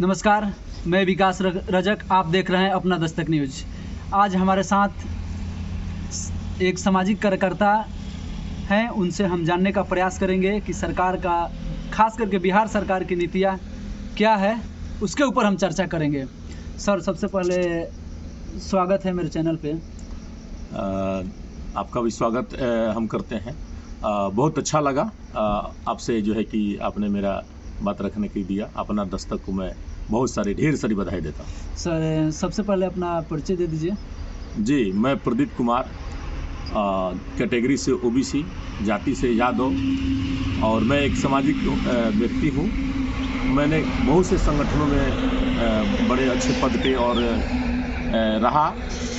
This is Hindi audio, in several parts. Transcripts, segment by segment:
नमस्कार, मैं विकास रजक, आप देख रहे हैं अपना दस्तक न्यूज। आज हमारे साथ एक सामाजिक कार्यकर्ता हैं, उनसे हम जानने का प्रयास करेंगे कि सरकार का, खास करके बिहार सरकार की नीतियाँ क्या है, उसके ऊपर हम चर्चा करेंगे। सर, सबसे पहले स्वागत है मेरे चैनल पे। आपका भी स्वागत हम करते हैं। बहुत अच्छा लगा आपसे जो है कि आपने मेरा बात रखने के दिया। अपना दस्तक को मैं ढेर सारी बधाई देता हूँ। सर, सबसे पहले अपना परिचय दे दीजिए। जी, मैं प्रदीप कुमार, कैटेगरी से ओबीसी, जाति से यादव, और मैं एक सामाजिक व्यक्ति हूँ। मैंने बहुत से संगठनों में बड़े अच्छे पद पे और रहा,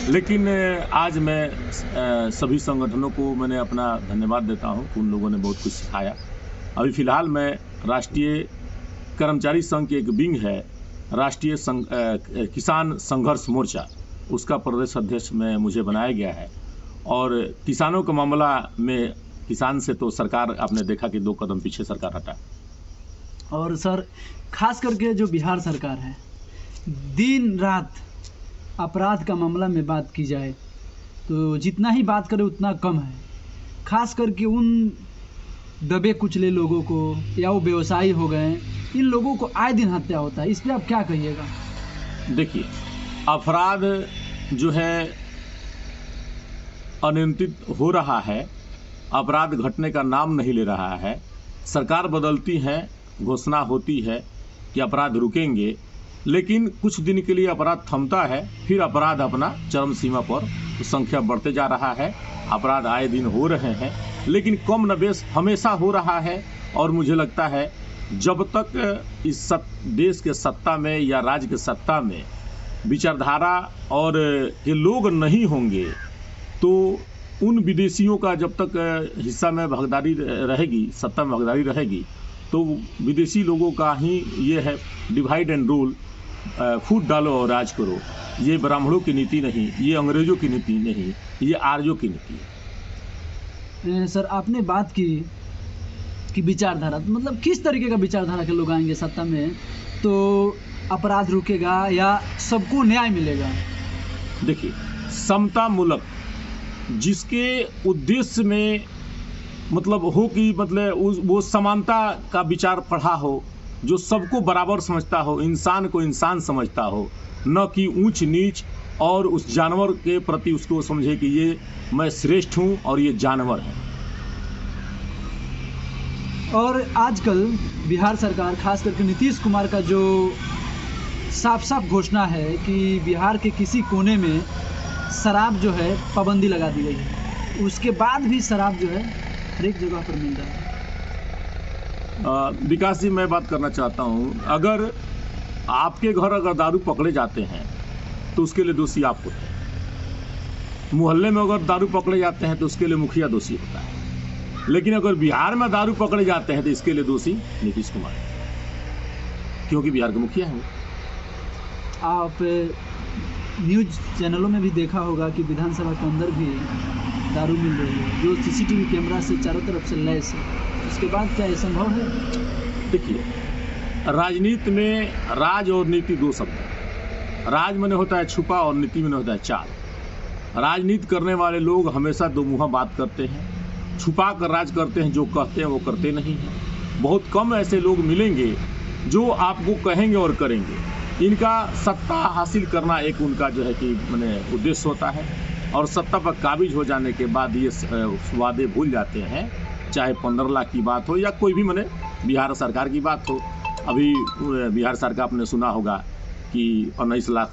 लेकिन आज मैं सभी संगठनों को मैंने अपना धन्यवाद देता हूँ। उन लोगों ने बहुत कुछ सिखाया। अभी फ़िलहाल मैं राष्ट्रीय कर्मचारी संघ की एक विंग है, राष्ट्रीय किसान संघर्ष मोर्चा, उसका प्रदेश अध्यक्ष में मुझे बनाया गया है। और किसानों के मामला में, किसान से तो सरकार, आपने देखा कि 2 कदम पीछे सरकार हटा। और सर, खास करके जो बिहार सरकार है, दिन रात अपराध का मामला में बात की जाए तो जितना ही बात करें उतना कम है। खास करके उन दबे कुचले लोगों को, या वो व्यवसायी हो गए, इन लोगों को आए दिन हत्या होता है। इस पर आप क्या कहिएगा? देखिए, अपराध जो है अनियंत्रित हो रहा है, अपराध घटने का नाम नहीं ले रहा है। सरकार बदलती है, घोषणा होती है कि अपराध रुकेंगे, लेकिन कुछ दिन के लिए अपराध थमता है, फिर अपराध अपना चरम सीमा पर संख्या बढ़ते जा रहा है। अपराध आए दिन हो रहे हैं, लेकिन कम नबेश हमेशा हो रहा है। और मुझे लगता है जब तक इस देश के सत्ता में या राज्य के सत्ता में विचारधारा और ये लोग नहीं होंगे, तो उन विदेशियों का जब तक हिस्सा में भागीदारी रहेगी, सत्ता में भागीदारी रहेगी, तो विदेशी लोगों का ही ये है डिवाइड एंड रूल, फूट डालो और राज करो। ये ब्राह्मणों की नीति नहीं, ये अंग्रेजों की नीति नहीं, ये आर्यों की नीति है। सर, आपने बात की कि विचारधारा, मतलब किस तरीके का विचारधारा के लोग आएंगे सत्ता में तो अपराध रुकेगा या सबको न्याय मिलेगा? देखिए, समता मूलक, जिसके उद्देश्य में मतलब हो कि वो समानता का विचार पढ़ा हो, जो सबको बराबर समझता हो, इंसान को इंसान समझता हो, न कि ऊंच नीच, और उस जानवर के प्रति उसको समझे कि ये मैं श्रेष्ठ हूँ और ये जानवर है। और आजकल बिहार सरकार, खास करके नीतीश कुमार का जो साफ साफ घोषणा है कि बिहार के किसी कोने में शराब जो है पाबंदी लगा दी गई है, उसके बाद भी शराब जो है हर एक जगह पर मिल रहा है। विकास जी, मैं बात करना चाहता हूँ, अगर आपके घर अगर दारू पकड़े जाते हैं तो उसके लिए दोषी आप होते हैं। मोहल्ले में अगर दारू पकड़े जाते हैं तो उसके लिए मुखिया दोषी होता है। लेकिन अगर बिहार में दारू पकड़े जाते हैं तो इसके लिए दोषी नीतीश कुमार है, क्योंकि बिहार के मुखिया हैं। आप न्यूज चैनलों में भी देखा होगा कि विधानसभा के अंदर भी दारू मिल रही है, जो सीसीटीवी कैमरा से चारों तरफ से लैस है। उसके बाद क्या ये संभव है? देखिए, राजनीति में राज और नीति 2 शब्द है। राज माने होता है छुपा और नीति माने होता है चाल। राजनीति करने वाले लोग हमेशा 2 मुँहा बात करते हैं, छुपा कर राज करते हैं, जो कहते हैं वो करते नहीं हैं। बहुत कम ऐसे लोग मिलेंगे जो आपको कहेंगे और करेंगे। इनका सत्ता हासिल करना एक उनका जो है कि उद्देश्य होता है, और सत्ता पर काबिज हो जाने के बाद ये वादे भूल जाते हैं, चाहे 15 लाख की बात हो या कोई भी बिहार सरकार की बात हो। अभी बिहार सरकार, आपने सुना होगा कि 19 लाख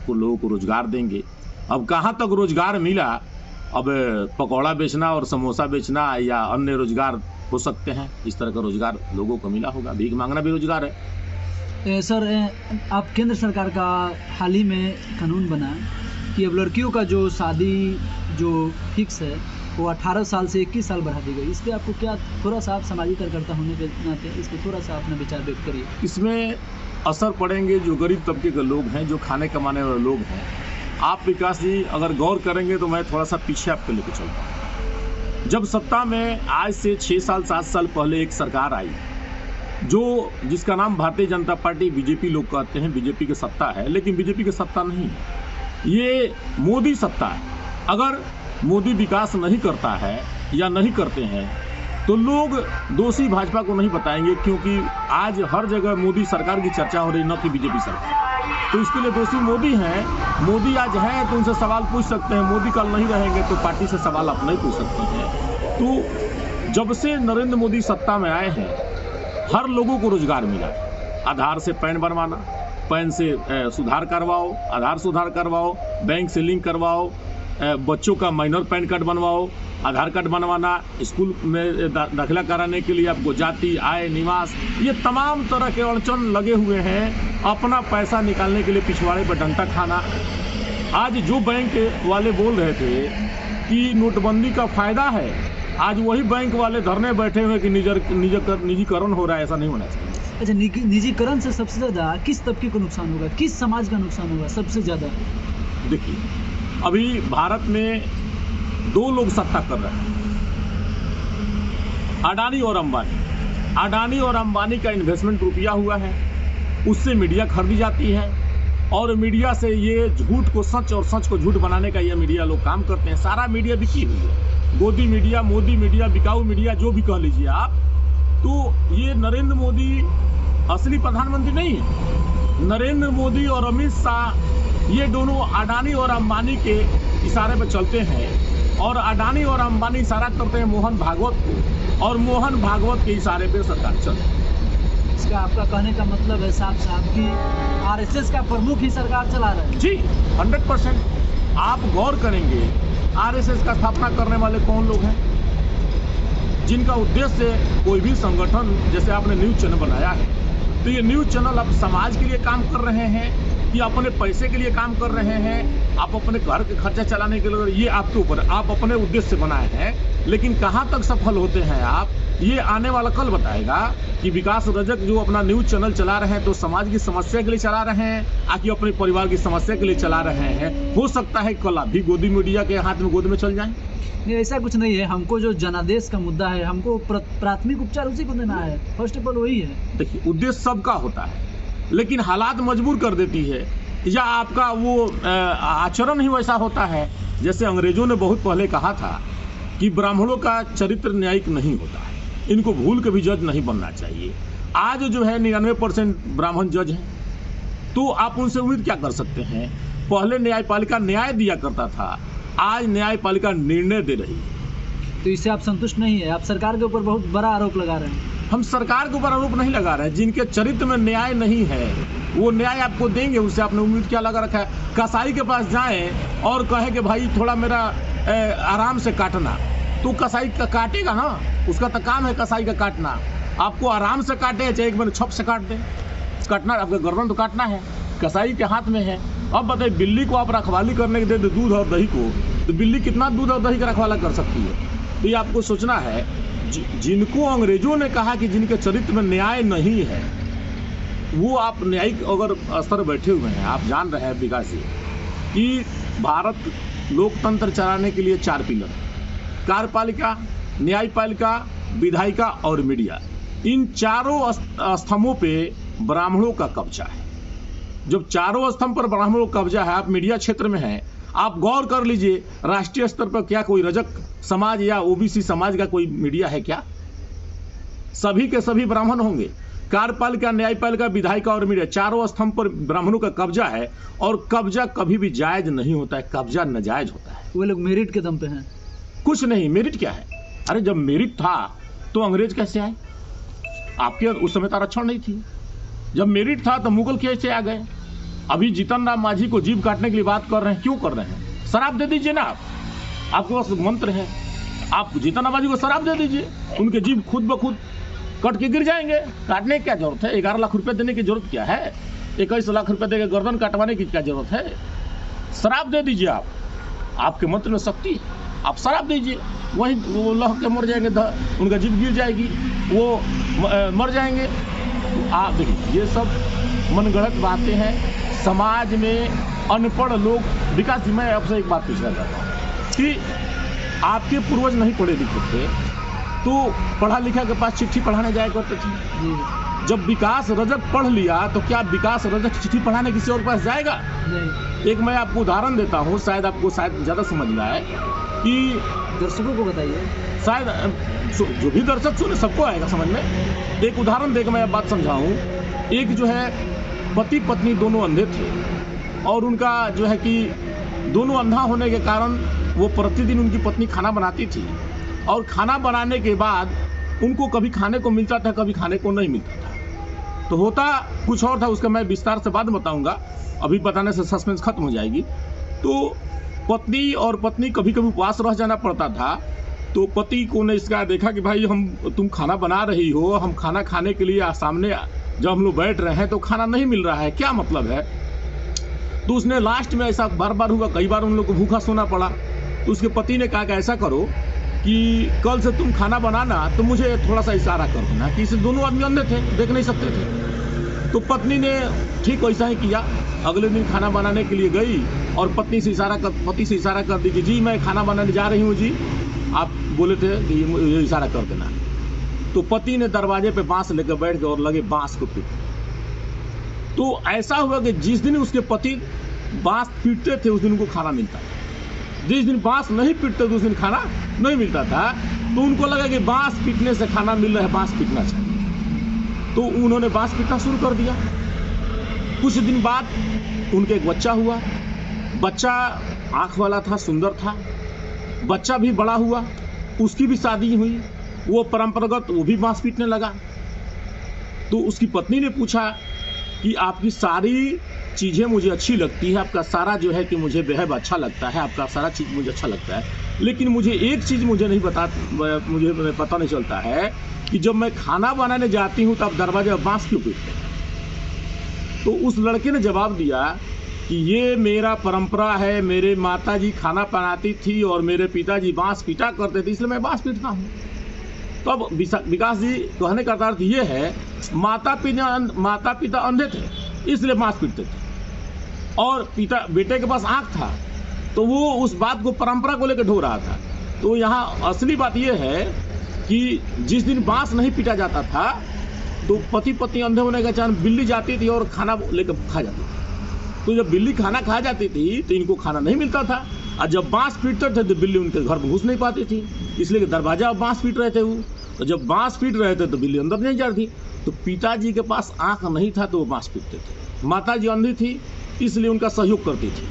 को लोगों को रोजगार देंगे। अब कहाँ तक रोजगार मिला? अब पकौड़ा बेचना और समोसा बेचना या अन्य रोजगार हो सकते हैं। इस तरह का रोजगार लोगों को मिला होगा। भीख मांगना भी रोजगार है। सर, आप केंद्र सरकार का हाल ही में कानून बना कि अब लड़कियों का जो शादी जो फिक्स है वो 18 साल से 21 साल बढ़ा दी गई। इस पर आपको क्या, थोड़ा सा आप सामाजिक कार्यकर्ता होने के नाते इस पर थोड़ा सा अपना विचार व्यक्त करिए। इसमें असर पड़ेंगे जो गरीब तबके के लोग हैं, जो खाने कमाने वाले लोग हैं। आप विकास जी अगर गौर करेंगे तो मैं थोड़ा सा पीछे आपको लेकर चलता हूँ। जब सत्ता में आज से 6 साल 7 साल पहले एक सरकार आई जो जिसका नाम भारतीय जनता पार्टी बीजेपी लोग कहते हैं, बीजेपी की सत्ता है, लेकिन बीजेपी की सत्ता नहीं है, ये मोदी सत्ता है। अगर मोदी विकास नहीं करता है या नहीं करते हैं तो लोग दोषी भाजपा को नहीं बताएंगे, क्योंकि आज हर जगह मोदी सरकार की चर्चा हो रही, न कि बीजेपी सरकार। तो इसके लिए दोषी मोदी हैं। मोदी आज हैं तो उनसे सवाल पूछ सकते हैं, मोदी कल नहीं रहेंगे तो पार्टी से सवाल आप नहीं पूछ सकते हैं। तो जब से नरेंद्र मोदी सत्ता में आए हैं, हर लोगों को रोजगार मिला। आधार से पैन बनवाना, पैन से सुधार करवाओ, आधार सुधार करवाओ, बैंक से लिंक करवाओ, बच्चों का माइनर पैन कार्ड बनवाओ, आधार कार्ड बनवाना, स्कूल में दाखिला कराने के लिए आपको जाति, आय, निवास, ये तमाम तरह के अड़चन लगे हुए हैं। अपना पैसा निकालने के लिए पिछवाड़े पर डंटा खाना। आज जो बैंक वाले बोल रहे थे कि नोटबंदी का फायदा है, आज वही बैंक वाले धरने बैठे हुए कि निजीकरण हो रहा है। ऐसा नहीं होना चाहिए। अच्छा, निजीकरण से सबसे ज़्यादा किस तबके को नुकसान होगा, किस समाज का नुकसान होगा सबसे ज़्यादा? देखिए, अभी भारत में दो लोग सत्ता कर रहे हैं, अडानी और अंबानी। अडानी और अंबानी का इन्वेस्टमेंट रुपया हुआ है, उससे मीडिया खरीदी जाती है और मीडिया से ये झूठ को सच और सच को झूठ बनाने का ये मीडिया लोग काम करते हैं। सारा मीडिया बिकी हुई है, गोदी मीडिया, मोदी मीडिया, बिकाऊ मीडिया, जो भी कह लीजिए आप। तो ये नरेंद्र मोदी असली प्रधानमंत्री नहीं है। नरेंद्र मोदी और अमित शाह ये दोनों अडानी और अंबानी के इशारे पर चलते हैं, और अडानी और अंबानी इशारा करते हैं मोहन भागवत को, और मोहन भागवत के इशारे पर सरकार चलती है। इसका आपका कहने का मतलब है साहब कि आरएसएस का प्रमुख ही सरकार चला रहा है? जी, 100%। आप गौर करेंगे, आरएसएस का स्थापना करने वाले कौन लोग हैं, जिनका उद्देश्य कोई भी संगठन, जैसे आपने न्यूज़ चैनल बनाया है, तो ये न्यूज़ चैनल आप समाज के लिए काम कर रहे हैं कि अपने पैसे के लिए काम कर रहे हैं, आप अपने घर के खर्चा चलाने के लिए, ये आपके ऊपर, आप अपने उद्देश्य से बनाए हैं। लेकिन कहाँ तक सफल होते हैं आप, ये आने वाला कल बताएगा। कि विकास रजक जो अपना न्यूज़ चैनल चला रहे हैं तो समाज की समस्या के लिए चला रहे हैं, आकि अपने परिवार की समस्या के लिए चला रहे हैं। हो सकता है कल आप भी गोदी मीडिया के हाथ में गोद में चल जाएं। नहीं, ऐसा कुछ नहीं है। हमको जो जनादेश का मुद्दा है, हमको प्राथमिक उपचार उसी को देना है, फर्स्ट ऑफ ऑल वही है। देखिए, उद्देश्य सबका होता है, लेकिन हालात मजबूर कर देती है, या आपका वो आचरण ही वैसा होता है। जैसे अंग्रेजों ने बहुत पहले कहा था कि ब्राह्मणों का चरित्र न्यायिक नहीं होता है, इनको भूल के भी जज नहीं बनना चाहिए। आज जो है 99% ब्राह्मण जज हैं, तो आप उनसे उम्मीद क्या कर सकते हैं? पहले न्यायपालिका न्याय दिया करता था, आज न्यायपालिका निर्णय दे रही है। तो इससे आप संतुष्ट नहीं है? आप सरकार के ऊपर बहुत बड़ा आरोप लगा रहे हैं। हम सरकार के ऊपर आरोप नहीं लगा रहे हैं, जिनके चरित्र में न्याय नहीं है वो न्याय आपको देंगे, उससे आपने उम्मीद क्या लगा रखा है? कसाई के पास जाएं और कहे कि भाई थोड़ा मेरा आराम से काटना, तो कसाई का काटेगा ना, उसका तो काम है कसाई का काटना। आपको आराम से काटे चाहे एक बार छप से काट दे, काटना, आपका गर्दन तो काटना है, कसाई के हाथ में है। अब बताइए, बिल्ली को आप रखवाली करने के दे दे दूध और दही को, तो बिल्ली कितना दूध और दही का रखवाला कर सकती है? तो ये आपको सोचना है। जिनको अंग्रेजों ने कहा कि जिनके चरित्र में न्याय नहीं है, वो आप न्यायिक अगर स्तर बैठे हुए हैं, आप जान रहे हैं विकास जी कि भारत लोकतंत्र चलाने के लिए 4 पिलर, कार्यपालिका, न्यायपालिका, विधायिका और मीडिया। इन चारों स्तंभों पे ब्राह्मणों का कब्जा है। जब चारों स्तंभ पर ब्राह्मणों का कब्जा है, आप मीडिया क्षेत्र में हैं, आप गौर कर लीजिए, राष्ट्रीय स्तर पर क्या कोई रजक समाज या ओबीसी समाज का कोई मीडिया है क्या? सभी के सभी ब्राह्मण होंगे। कार्यपालिका, न्यायपालिका, विधायिका और मीडिया, चारों स्तंभ पर ब्राह्मणों का कब्जा है, और कब्जा कभी भी जायज नहीं होता है, कब्जा नाजायज होता है। वो लोग मेरिट के दम पे हैं। कुछ नहीं, मेरिट क्या है? अरे जब मेरिट था तो अंग्रेज कैसे आए? आपके उस समय तो आरक्षण नहीं थी। जब मेरिट था तो मुगल कैसे आ गए? अभी जीतन राम मांझी को जीभ काटने के लिए बात कर रहे हैं, क्यों कर रहे हैं? शराब दे दीजिए ना, आपके पास मंत्र है, आप जीतन राम मांझी को शराब दे दीजिए, उनके जीभ खुद ब खुद कट के गिर जाएंगे। काटने की क्या जरूरत है? 11 लाख रुपए देने की जरूरत क्या है? 21 लाख रुपए देकर गर्दन काटवाने की क्या जरूरत है? शराब दे दीजिए, आप, आपके मंत्र में शक्ति है, आप शराब दीजिए, वहीं वो लह के मर जाएंगे, उनका जीभ गिर जाएगी, वो मर जाएंगे। आप देखिए, ये सब मनगढ़ंत बातें हैं। समाज में अनपढ़ लोग, विकास जी मैं आपसे एक बात पूछना चाहता हूँ कि आपके पूर्वज नहीं पढ़े लिखे थे, तो पढ़ा लिखा के पास चिट्ठी पढ़ाने जाया करते थे। जब विकास रजक पढ़ लिया तो क्या विकास रजक चिट्ठी पढ़ाने किसी और के पास जाएगा? नहीं। एक मैं आपको उदाहरण देता हूँ, शायद आपको ज़्यादा समझ में आए कि दर्शकों को बताइए। शायद जो भी दर्शक सुने सबको आएगा समझ में। एक उदाहरण देकर मैं बात समझाऊँ। एक जो है पति पत्नी दोनों अंधे थे और उनका जो है कि दोनों अंधा होने के कारण वो प्रतिदिन उनकी पत्नी खाना बनाती थी और खाना बनाने के बाद उनको कभी खाने को मिलता था, कभी खाने को नहीं मिलता था। तो होता कुछ और था, उसका मैं विस्तार से बाद में बताऊंगा, अभी बताने से सस्पेंस खत्म हो जाएगी। तो पत्नी और पत्नी कभी कभी उपवास रह जाना पड़ता था। तो पति को ने इसका देखा कि भाई तुम खाना बना रही हो, हम खाना खाने के लिए सामने जब हम लोग बैठ रहे हैं तो खाना नहीं मिल रहा है, क्या मतलब है? तो उसने लास्ट में ऐसा बार बार हुआ, कई बार उन लोग को भूखा सोना पड़ा। तो उसके पति ने कहा कि ऐसा करो कि कल से तुम खाना बनाना तो मुझे थोड़ा सा इशारा कर देना, कि इसे दोनों आदमी अंधे थे, देख नहीं सकते थे। तो पत्नी ने ठीक वैसा ही किया। अगले दिन खाना बनाने के लिए गई और पति से इशारा कर दी कि जी मैं खाना बनाने जा रही हूँ जी, आप बोले थे कि ये इशारा कर देना। तो पति ने दरवाजे पे बांस लेकर बैठ गए और लगे बांस को पीटने। तो ऐसा हुआ कि जिस दिन उसके पति बांस पीटते थे उस दिन उनको खाना मिलता था, जिस दिन बांस नहीं पीटते थे उस दिन खाना नहीं मिलता था। तो उनको लगा कि बांस पीटने से खाना मिल रहा है, बांस पीटना चाहिए। तो उन्होंने बांस पीटना शुरू कर दिया। कुछ दिन बाद उनके एक बच्चा हुआ। बच्चा आँख वाला था, सुंदर था। बच्चा भी बड़ा हुआ, उसकी भी शादी हुई। वो परंपरागत वो भी बांस पीटने लगा। तो उसकी पत्नी ने पूछा कि आपकी सारी चीज़ें मुझे अच्छी लगती है, आपका सारा जो है कि मुझे बेहद अच्छा लगता है, आपका सारा चीज़ मुझे अच्छा लगता है, लेकिन मुझे एक चीज़ मुझे पता नहीं चलता है कि जब मैं खाना बनाने जाती हूँ तब दरवाजे पर बांस क्यों पीटते हैं? तो उस लड़के ने जवाब दिया कि ये मेरा परंपरा है, मेरे माता जी खाना बनाती थी और मेरे पिताजी बांस पीटा करते थे, इसलिए मैं बांस पीटता हूँ। तो अब विकास जी कहने का अर्थ ये है, माता पिता अंधे थे इसलिए बांस पीटते थे, और बेटे के पास आँख था तो वो उस बात को परंपरा को लेकर ढो रहा था। तो यहाँ असली बात ये है कि जिस दिन बांस नहीं पीटा जाता था तो पति पत्नी अंधे होने का कारण बिल्ली जाती थी और खाना लेकर खा जाती थी। तो जब बिल्ली खाना खा जाती थी तो इनको खाना नहीं मिलता था, और जब बांस पीटते थे तो बिल्ली उनके घर में घुस नहीं पाती थी, इसलिए कि दरवाजा बांस पीट रहे थे वो। तो जब बांस पीट रहे थे तो बिल्ली अंदर नहीं जा रही थी। तो पिताजी के पास आँख नहीं था तो वो बांस पीटते थे। माता जी अंधी थी इसलिए उनका सहयोग करती थी।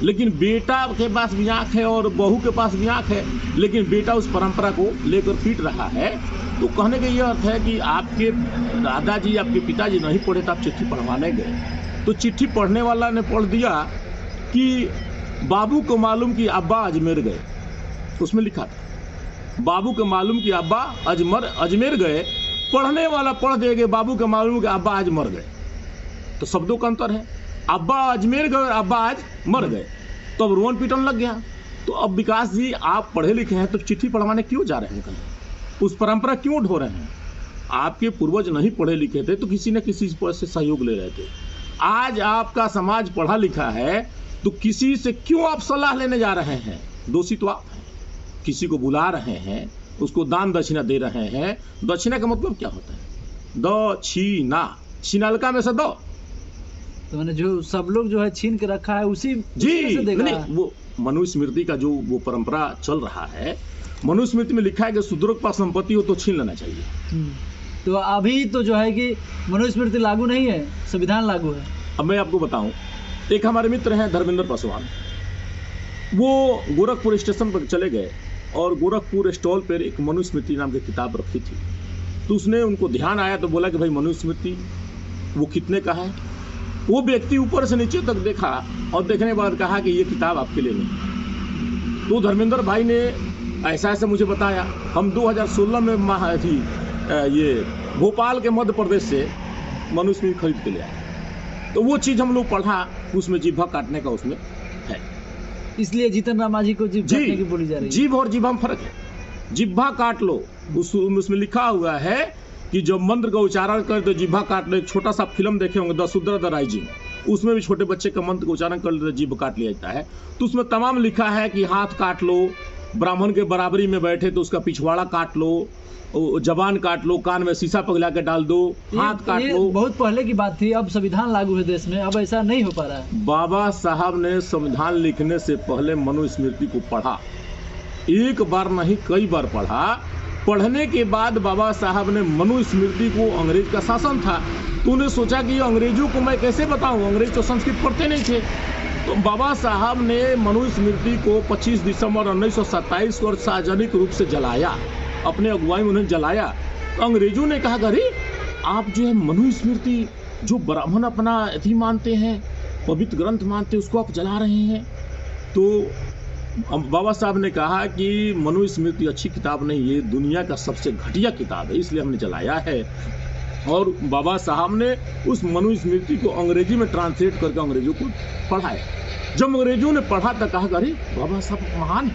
लेकिन बेटा के पास भी आँख है और बहू के पास भी आँख है, लेकिन बेटा उस परंपरा को लेकर पीट रहा है। तो कहने का यह अर्थ है कि आपके दादाजी आपके पिताजी नहीं पढ़े तो आप चिट्ठी पढ़वाने गए, तो चिट्ठी पढ़ने वाला ने पढ़ दिया कि बाबू को मालूम कि अब्बा अजमेर गए। उसमें लिखा था बाबू को मालूम कि अब्बा अजमेर गए। पढ़ने वाला पढ़ देगा बाबू को मालूम कि अब्बा आज मर गए। तो शब्दों का अंतर है, अब्बा अजमेर गए और अब्बा आज मर गए। तो अब रोन पीटन लग गया। तो अब विकास जी आप पढ़े लिखे हैं तो चिट्ठी पढ़वाने क्यों जा रहे हैं कहीं? उस परंपरा क्यों ढो रहे हैं? आपके पूर्वज नहीं पढ़े लिखे थे तो किसी न किसी से सहयोग ले रहे थे। आज आपका समाज पढ़ा लिखा है तो किसी से क्यों आप सलाह लेने जा रहे हैं? दोषी तो आप हैं। किसी को बुला रहे हैं, उसको दान दक्षिणा दे रहे हैं। दक्षिणा का मतलब क्या होता है? दक्षिणा, छिनालका में से दो। तो मैंने जो सब लोग जो है छीन के रखा है उसी जी नहीं, वो मनुस्मृति का जो वो परंपरा चल रहा है, मनुस्मृति में लिखा है कि शूद्रों के पास संपत्ति हो तो छीन लेना चाहिए। तो अभी तो जो है कि मनुस्मृति लागू नहीं है, संविधान लागू है। अब मैं आपको बताऊं, एक हमारे मित्र हैं धर्मेंद्र पासवान, वो गोरखपुर स्टेशन पर चले गए और गोरखपुर स्टॉल पर एक मनुस्मृति नाम की किताब रखी थी। तो उसने उनको ध्यान आया तो बोला कि भाई मनुस्मृति वो कितने का है? वो व्यक्ति ऊपर से नीचे तक देखा और देखने के बाद कहा कि ये किताब आपके लिए नहीं। तो धर्मेंद्र भाई ने ऐसा मुझे बताया। हम 2016 में ये भोपाल के मध्य प्रदेश से मनुस्मृति खरीद के ले आए। तो वो चीज़ हम लोग पढ़ा, उसमें जिह्वा काटने का उसमें है, इसलिए जीतन राम मांझी को जीभ काटने की बोली जा रही है। जीभ और जिह्वा में फर्क है। जिह्वा काट लो, उसमें लिखा हुआ है कि जब मंत्र का उच्चारण करे तो जिह्वा काट लो। एक छोटा सा फिल्म देखे होंगे द शूद्र द राइजिंग, उसमें भी छोटे बच्चे का मंत्र का उच्चारण कर लेते जीभ काट लिया जाता है। तो उसमें तमाम लिखा है कि हाथ काट लो, ब्राह्मण के बराबरी में बैठे तो उसका पिछवाड़ा काट लो, जबान काट लो, कान में शीशा पगला के डाल दो, हाथ काट लो। बहुत पहले की बात थी, अब संविधान लागू है देश में, अब ऐसा नहीं हो पा रहा है। बाबा साहब ने संविधान लिखने से पहले मनुस्मृति को पढ़ा, एक बार नहीं कई बार पढ़ा। पढ़ने के बाद बाबा साहब ने मनुस्मृति को, अंग्रेज का शासन था तो उन्हें सोचा कि अंग्रेजों को मैं कैसे बताऊं, अंग्रेज तो संस्कृत पढ़ते नहीं थे। तो बाबा साहब ने मनुस्मृति को 25 दिसंबर 1927 को सार्वजनिक रूप से जलाया, अपने अगुवाई में उन्हें जलाया। तो अंग्रेजों ने कहा अरे आप जो है मनुस्मृति जो ब्राह्मण अपना अति मानते हैं, पवित्र ग्रंथ मानते हैं, उसको आप जला रहे हैं। तो बाबा साहब ने कहा कि मनुस्मृति अच्छी किताब नहीं, ये दुनिया का सबसे घटिया किताब है, इसलिए हमने जलाया है। और बाबा साहब ने उस मनुस्मृति को अंग्रेजी में ट्रांसलेट करके अंग्रेजों को पढ़ाया। जब अंग्रेजों ने पढ़ा तो कहा अरे बाबा साहब महान है,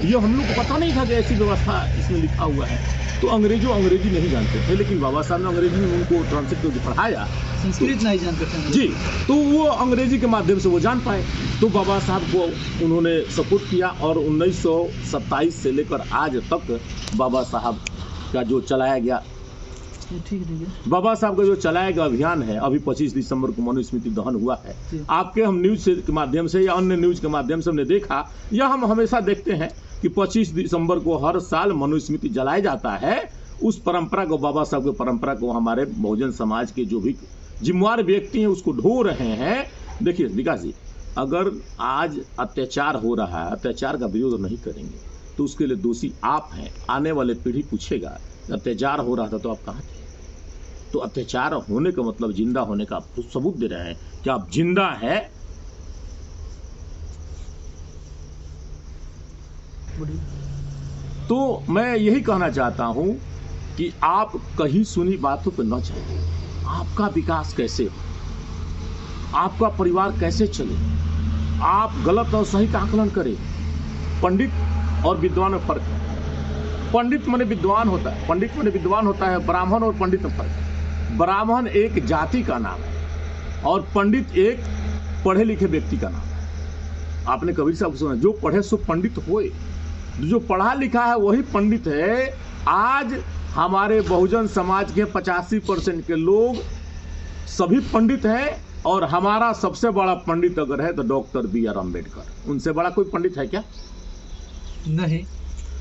ये हम लोग को पता नहीं था कि ऐसी व्यवस्था इसमें लिखा हुआ है। तो अंग्रेजों अंग्रेजी नहीं जानते थे, लेकिन बाबा साहब ने अंग्रेजी में उनको ट्रांसलेट करके पढ़ाया। संस्कृत नहीं जानते थे जी, तो वो अंग्रेजी के माध्यम से वो जान पाए। तो बाबा साहब को उन्होंने सपोर्ट किया और 1927 से लेकर आज तक बाबा साहब का जो चलाया गया बाबा साहब का जो चलाया गया अभियान है, अभी 25 दिसंबर को मनुस्मृति दहन हुआ है। आपके हम न्यूज के माध्यम से या अन्य न्यूज के माध्यम से हमने देखा, या हम हमेशा देखते हैं कि 25 दिसंबर को हर साल मनुस्मृति जलाया जाता है। उस परंपरा को, बाबा साहब की परंपरा को हमारे बहुजन समाज के जो भी जिम्मेवार व्यक्ति हैं उसको ढो रहे हैं। देखिए विकास जी, अगर आज अत्याचार हो रहा है, अत्याचार का विरोध नहीं करेंगे तो उसके लिए दोषी आप हैं। आने वाले पीढ़ी पूछेगा अत्याचार हो रहा था तो आप कहाँ थे? तो अत्याचार होने का मतलब जिंदा होने का आप सबूत दे रहे हैं कि आप जिंदा हैं। तो मैं यही कहना चाहता हूं कि आप कहीं सुनी बातों पर न चले। आपका विकास कैसे हो, आपका परिवार कैसे चले, आप गलत और सही का आकलन करें। पंडित और विद्वान में फर्क है। पंडित माने विद्वान होता है, पंडित माने विद्वान होता है, ब्राह्मण और पंडित में फर्क है। ब्राह्मण एक जाति का नाम है और पंडित एक पढ़े लिखे व्यक्ति का नाम है। आपने कबीर साहब को सुना, जो पढ़े सो पंडित होए, जो पढ़ा लिखा है वही पंडित है। आज हमारे बहुजन समाज के 85% के लोग सभी पंडित हैं और हमारा सबसे बड़ा पंडित अगर है तो डॉक्टर BR अम्बेडकर। उनसे बड़ा कोई पंडित है क्या? नहीं।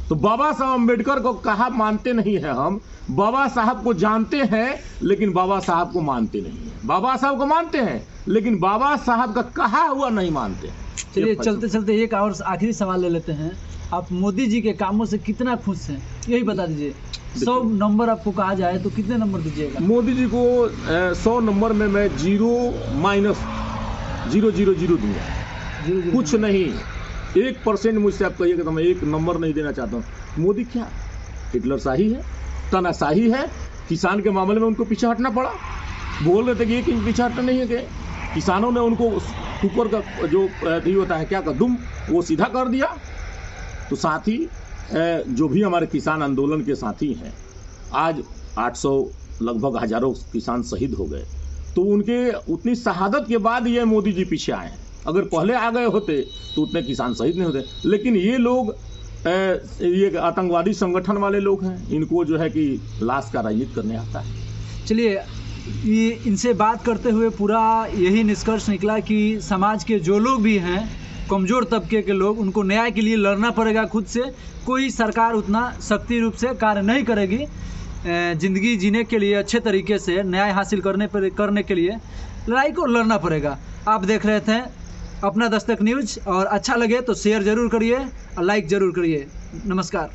तो बाबा साहब अम्बेडकर को कहा मानते नहीं है हम, बाबा साहब को जानते हैं लेकिन बाबा साहब को मानते नहीं है। बाबा साहब को मानते हैं लेकिन बाबा साहब का कहा हुआ नहीं मानते। चलिए चलते चलते एक और आखिरी सवाल ले लेते हैं। आप मोदी जी के कामों से कितना खुश हैं, यही बता दीजिए। 100 नंबर आपको कहा जाए तो कितने नंबर दीजिएगा? मोदी जी को 100 नंबर में मैं 0-0-0 दूंगा। कुछ नहीं, 1% मुझसे आप कहिएगा तो मैं 1 नंबर नहीं देना चाहता हूँ। मोदी क्या हिटलर शाही है, तानाशाही है। किसान के मामले में उनको पीछे हटना पड़ा। बोल रहे थे कि 1 इंच पीछे हटना नहीं है कि किसानों ने उनको ऊपर का जो होता है क्या का दुम वो सीधा कर दिया। तो साथी जो भी हमारे किसान आंदोलन के साथी हैं, आज 800 लगभग हजारों किसान शहीद हो गए। तो उनके उतनी शहादत के बाद ये मोदी जी पीछे आए हैं। अगर पहले आ गए होते तो उतने किसान शहीद नहीं होते। लेकिन ये लोग ये आतंकवादी संगठन वाले लोग हैं, इनको जो है कि लाश का राजनीति करने आता है। चलिए, ये इनसे बात करते हुए पूरा यही निष्कर्ष निकला कि समाज के जो लोग भी हैं, कमज़ोर तबके के लोग, उनको न्याय के लिए लड़ना पड़ेगा खुद से। कोई सरकार उतना सख्ती रूप से कार्य नहीं करेगी। ज़िंदगी जीने के लिए अच्छे तरीके से न्याय हासिल करने के लिए लड़ाई को लड़ना पड़ेगा। आप देख रहे थे अपना दस्तक न्यूज़, और अच्छा लगे तो शेयर ज़रूर करिए और लाइक ज़रूर करिए। नमस्कार।